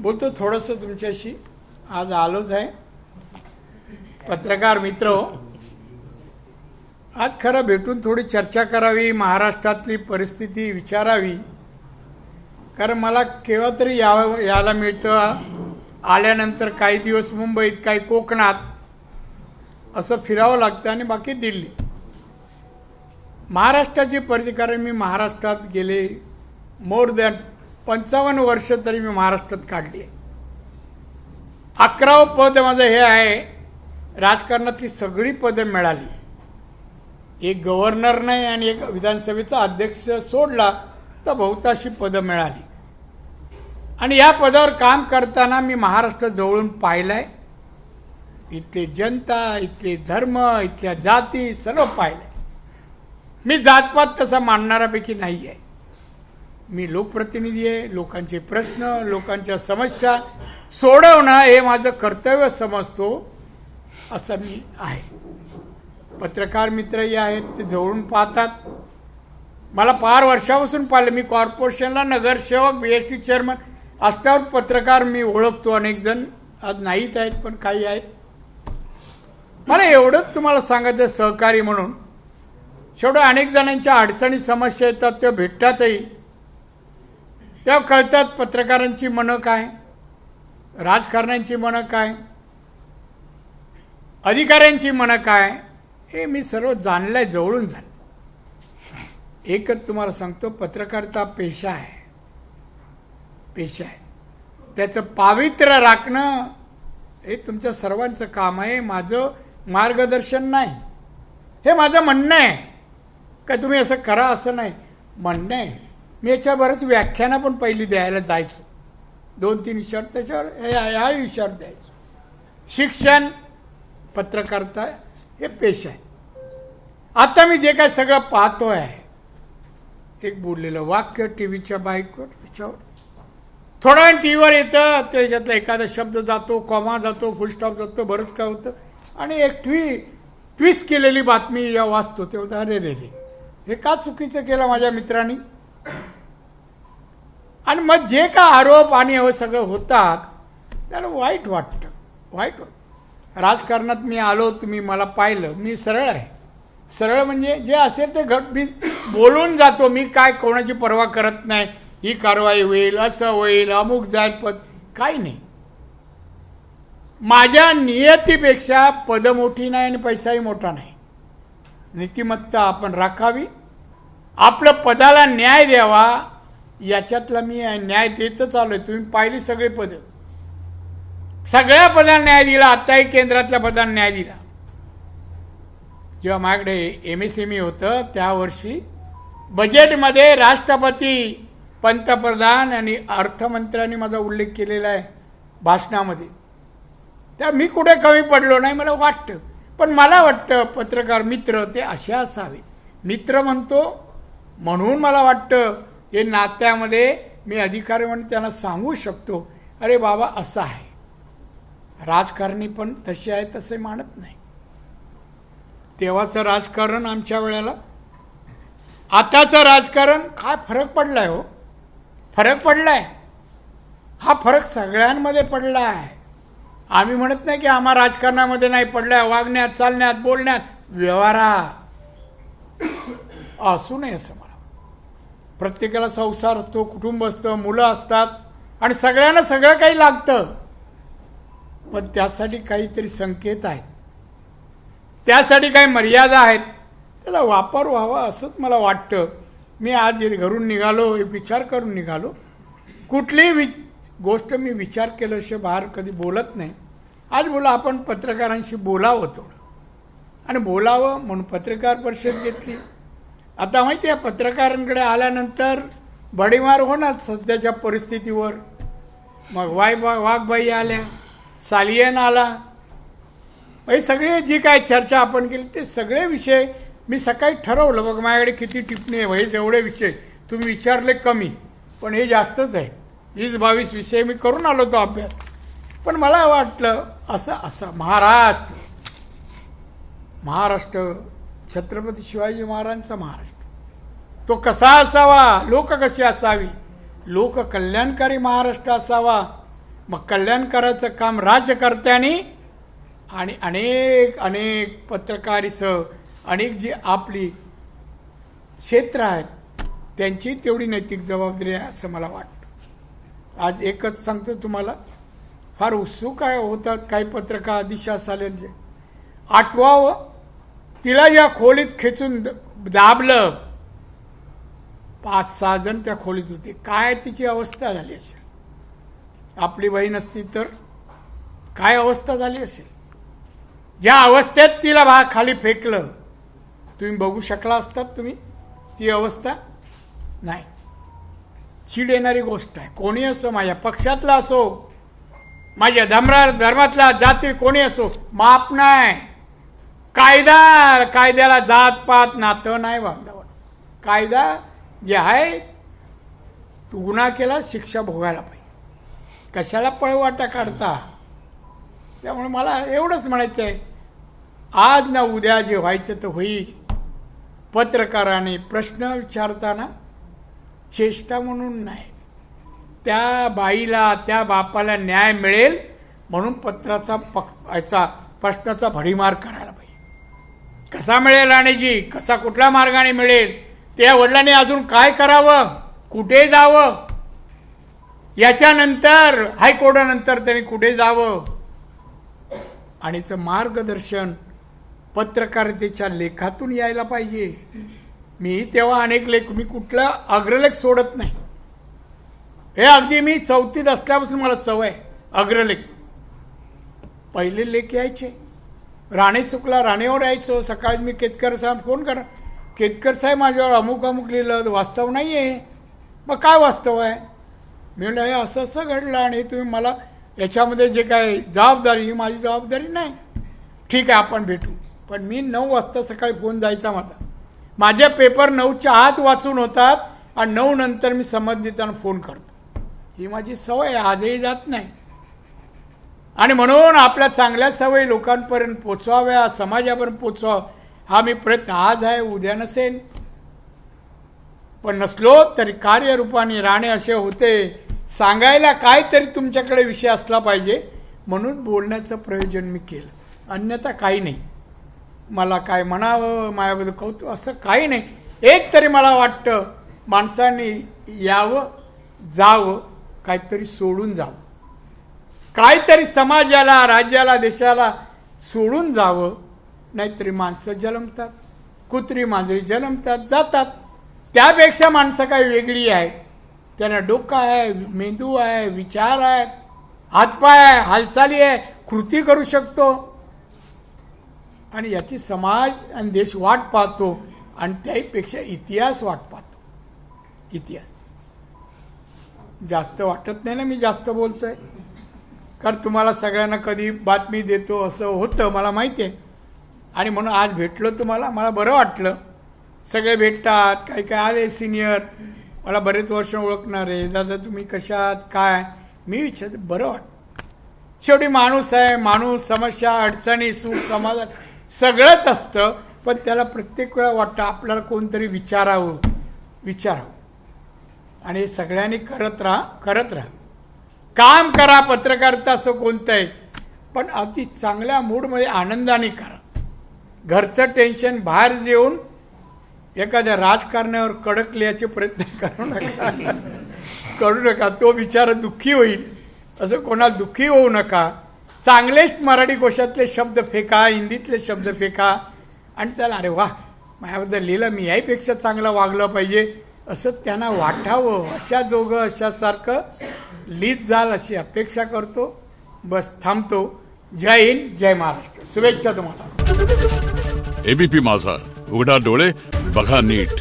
बोलतो थोडंसं तुमच्याशी. आज आलोच आहे. पत्रकार मित्र हो, आज खरं भेटून थोडी चर्चा करावी, महाराष्ट्रातली परिस्थिती विचारावी. कारण मला केव्हा तरी यायला मिळतं, आल्यानंतर काही दिवस मुंबईत, काही कोकणात असं फिरावं लागतं आणि बाकी दिल्ली. महाराष्ट्राची परिस्थिती, कारण मी महाराष्ट्रात गेले मोर दॅन 55 वर्ष तरी मी महाराष्ट्रात काढली आहे. 11वं पद माझं हे आहे. राजकारणातली सगळी पदं मिळाली, एक गव्हर्नर नाही आणि एक विधानसभेचा अध्यक्ष सोडला तर बहुतांशी पदं मिळाली. आणि या पदावर काम करताना मी महाराष्ट्र जवळून पाहिलंय. इथली जनता, इथले धर्म, इथल्या जाती सर्व पाहिलंय. मी जातपात तसा मानणाऱ्यापैकी नाही आहे. मी लोकप्रतिनिधी आहे. लोकांचे प्रश्न, लोकांच्या समस्या सोडवणं हे माझं कर्तव्य समजतो, असं मी आहे. पत्रकार मित्रही आहेत, ते जवळून पाहतात. मला फार वर्षापासून पाहिलं. मी कॉर्पोरेशनला नगरसेवक, BST चेअरमन असल्यावर पत्रकार मी ओळखतो. अनेक जण आज नाहीत आहेत, पण काही आहेत. मला एवढंच तुम्हाला सांगायचं, सहकारी म्हणून शेवटं अनेक जणांच्या अडचणी समस्या येतात, त्या भेटतातही. तेव्हा कळतात पत्रकारांची मनं काय, राजकारण्यांची मनं काय, अधिकाऱ्यांची मनं काय, हे मी सर्व जाणलंय, जवळून जाण. एकच तुम्हाला सांगतो, पत्रकारिता पेशा आहे, पेशा आहे. त्याचं पावित्र्य राखणं हे तुमच्या सर्वांचं काम आहे. माझं मार्गदर्शन नाही, हे माझं म्हणणं आहे. काय तुम्ही असं करा असं नाही, म्हणणं आहे. मी याच्या बरंच व्याख्यानं पण पहिली द्यायला जायचो. 2-3 विषयावर, त्याच्यावर ह्या विषयावर द्यायचो. शिक्षण, पत्रकारिता हे पेशा आहे. आता मी जे काय सगळं पाहतोय आहे, एक बोललेलं वाक्य टीव्हीच्या बाईकवर, त्याच्यावर थोडा वेळ टीव्हीवर येतं, त्याच्यातला एखादा शब्द जातो, कॉमा जातो, फुलस्टॉप जातो, बरंच काय होतं. आणि एक ट्विस्ट केलेली बातमी या वाचतो, तेव्हा अरे रे रे, हे का चुकीचं केलं माझ्या मित्रांनी. आणि मग जे का आरोप आणि हे सगळं होतात, त्याला वाईट वाटतं, वाईट वाटतं. राजकारणात मी आलो, तुम्ही मला पाहिलं, मी सरळ आहे. सरळ म्हणजे जे असेल ते मी बोलून जातो. मी काय कोणाची पर्वा करत नाही. ही कारवाई होईल, असं होईल, अमुक जाईल पद, काही नाही. माझ्या नियतीपेक्षा पद मोठी नाही आणि पैसाही मोठा नाही. नीतिमत्ता आपण राखावी, आपलं पदाला न्याय द्यावा, याच्यातला मी न्याय देतच आलोय. तुम्ही पाहिली सगळे पदं, सगळ्या पदांना न्याय दिला. आत्ताही केंद्रातल्या पदांना न्याय दिला. जेव्हा माझ्याकडे MSME होतं, त्या वर्षी बजेटमध्ये राष्ट्रपती, पंतप्रधान आणि अर्थमंत्र्यांनी माझा उल्लेख केलेला आहे भाषणामध्ये. त्या मी कुठे कमी पडलो नाही, मला वाटतं. पण मला वाटतं पत्रकार मित्र ते असे असावे. मित्र म्हणतो म्हणून मला वाटतं हे नात्यामध्ये मी अधिकारी म्हणून त्यांना सांगू शकतो, अरे बाबा असं आहे. राजकारणी पण तसे आहे तसे मानत नाही. तेव्हाचं राजकारण आमच्या वेळेला, आताचं राजकारण काय फरक पडलाय हो, फरक पडलाय. हा फरक सगळ्यांमध्ये पडला आहे. आम्ही म्हणत नाही की आम्हा राजकारणामध्ये नाही पडलाय. वागण्यात, चालण्यात, बोलण्यात, व्यवहारात असू नये असं मला. प्रत्येकाला संसार असतो, कुटुंब असतं, मुलं असतात आणि सगळ्यांना सगळं काही लागतं. पण त्यासाठी काहीतरी संकेत आहेत, त्यासाठी काही मर्यादा आहेत, त्याला वापर व्हावा असंच मला वाटतं. मी आज घरून निघालो, विचार करून निघालो. कुठलीही गोष्ट मी विचार केल्याशिवाय बाहेर कधी बोलत नाही. आज बोला, आपण पत्रकारांशी बोलावं थोडं, आणि बोलावं म्हणून पत्रकार परिषद घेतली. आता माहिती आहे, पत्रकारांकडे आल्यानंतर बडीमार होणार सध्याच्या परिस्थितीवर. मग वाघबाई आल्या, सालियन आला, हे सगळे जी काय चर्चा आपण केली ते सगळे विषय मी सकाळी ठरवलं. बघ माझ्याकडे किती टिप्पणी आहे, हे एवढे विषय तुम्ही विचारले कमी, पण हे जास्तच आहे. 20-22 विषय मी करून आलो तो अभ्यास. पण मला वाटलं असं महाराष्ट्र छत्रपती शिवाजी महाराजांचा महाराष्ट्र, तो कसा असावा, लोक कशी असावी, लोककल्याणकारी महाराष्ट्र असावा, मग कल्याणकाराचं काम राज्यकर्त्यांनी आणि अनेक अनेक पत्रकारिसह अनेक जी आपली क्षेत्र आहेत त्यांची तेवढी नैतिक जबाबदारी आहे असं मला वाटतं. आज एकच सांगतो तुम्हाला, फार उत्सुक आहे होतात काही पत्रकार दिशा सालेंचे. आठवावं तिला या खोलीत खेचून दाबलं, 5-6 जण त्या खोलीत होते. काय तिची अवस्था झाली असेल, आपली बहीण असती तर काय अवस्था झाली असेल. ज्या अवस्थेत तिला खाली फेकलं तुम्ही बघू शकला असतात तुम्ही ती अवस्था. नाही, चीड येणारी गोष्ट आहे. कोणी असो, माझ्या पक्षातला असो, माझ्या धर्मातला जाती कोणी असो, माप नाही. कायद्याला जात पात नातं नाही बांधावं. कायदा जे आहे, तू गुन्हा केला शिक्षा भोगायला पाहिजे, कशाला पळवाटा काढता. त्यामुळे मला एवढंच म्हणायचं आहे, आज ना उद्या जे व्हायचं तर होईल. पत्रकाराने प्रश्न विचारताना चेष्टा म्हणून नाही, त्या बाईला त्या बापाला न्याय मिळेल म्हणून याचा प्रश्नाचा भडीमार करायला पाहिजे. कसा मिळेल राणेजी, कसा कुठल्या मार्गाने मिळेल, त्या वडिलांनी अजून काय करावं, कुठे जावं, याच्यानंतर हायकोर्टानंतर त्यांनी कुठे जावं, आणि मार्गदर्शन पत्रकारितेच्या लेखातून यायला पाहिजे. मी तेव्हा अनेक लेख, मी कुठला अग्रलेख सोडत नाही. हे अगदी मी 4थीत असल्यापासून मला सवय अग्रलेख. पहिले लेख यायचे, राणे चुकला राणेवर यायचो. सकाळी मी केतकर साहेब फोन करा, केतकर साहेब माझ्यावर अमुक अमुक लिहिलं, वास्तव नाही आहे. मग काय वास्तव आहे, मी म्हणलं हे असं असं घडलं आणि तुम्ही मला याच्यामध्ये जे काय जबाबदारी, ही माझी जबाबदारी नाही. ठीक आहे आपण भेटू. पण मी 9 वाजता सकाळी फोन जायचा माझा. माझे पेपर 9च्या आत वाचून होतात आणि 9 नंतर मी संबंधितांना फोन करतो. ही माझी सवय आहे, आजही जात नाही. आणि म्हणून आपल्या चांगल्या सवयी लोकांपर्यंत पोचवाव्या, समाजापर्यंत पोचवावं, हा मी प्रयत्न आज आहे, उद्या नसेल. पण नसलो तरी कार्यरूपाने राणे असे होते, सांगायला काहीतरी तुमच्याकडे विषय असला पाहिजे म्हणून बोलण्याचं प्रयोजन मी केलं. अन्यथा काही नाही. मला काय म्हणावं, माझ्याबद्दल कौतुक असं काही नाही. एक तरी मला वाटतं माणसांनी यावं, जावं, काहीतरी सोडून जावं, काहीतरी समाजाला, राज्याला, देशाला सोडून जावं. नाहीतरी माणसं जन्मतात, कुत्री मांजरी जन्मतात जातात. त्यापेक्षा माणसं काही वेगळी आहेत. त्यांना डोकं आहे, मेंदू आहे, विचार आहेत, हातपाय आहे, हालचाली आहे, कृती करू शकतो. आणि याची समाज आणि देश वाट पाहतो. आणि त्याहीपेक्षा इतिहास वाट पाहतो. इतिहास जास्त वाटत नाही ना मी जास्त बोलतोय, कारण तुम्हाला सगळ्यांना कधी बातमी देतो असं होतं मला माहिती आहे. आणि म्हणून आज भेटलो तुम्हाला, मला बरं वाटलं. सगळे भेटतात, काही काय आले सिनियर, मला बरेच वर्ष ओळखणारे, दादा तुम्ही कशात काय, मी विचारते, बरं वाटतं. शेवटी माणूस आहे, माणूस समस्या अडचणी सुख समाधान सगळंच असतं. पण त्याला प्रत्येक वेळा वाटतं आपल्याला कोणतरी विचारावं. आणि हे सगळ्यांनी करत राहा. काम करा, पत्रकारिता असं कोणतंही, पण अति चांगल्या मूडमध्ये आनंदाने करा. घरचं टेन्शन बाहेर येऊन एखाद्या राजकारण्यावर कडकल्याचे प्रयत्न करू नका. तो बिचारा दुःखी होईल, असं कोणाला दुःखी होऊ नका. चांगलेच मराठी कोशातले शब्द फेका, हिंदीतले शब्द फेका आणि त्याला अरे वा माझ्याबद्दल लिहिलं, मी याहीपेक्षा चांगलं वागलं पाहिजे असं त्यांना वाटावं. अशा जोगं अशासारखं लिहित जाल अशी अपेक्षा करतो. बस थांबतो. जय हिंद, जय महाराष्ट्र. शुभेच्छा तुम्हाला. एबीपी माझा, उघडा डोळे बघा नीट.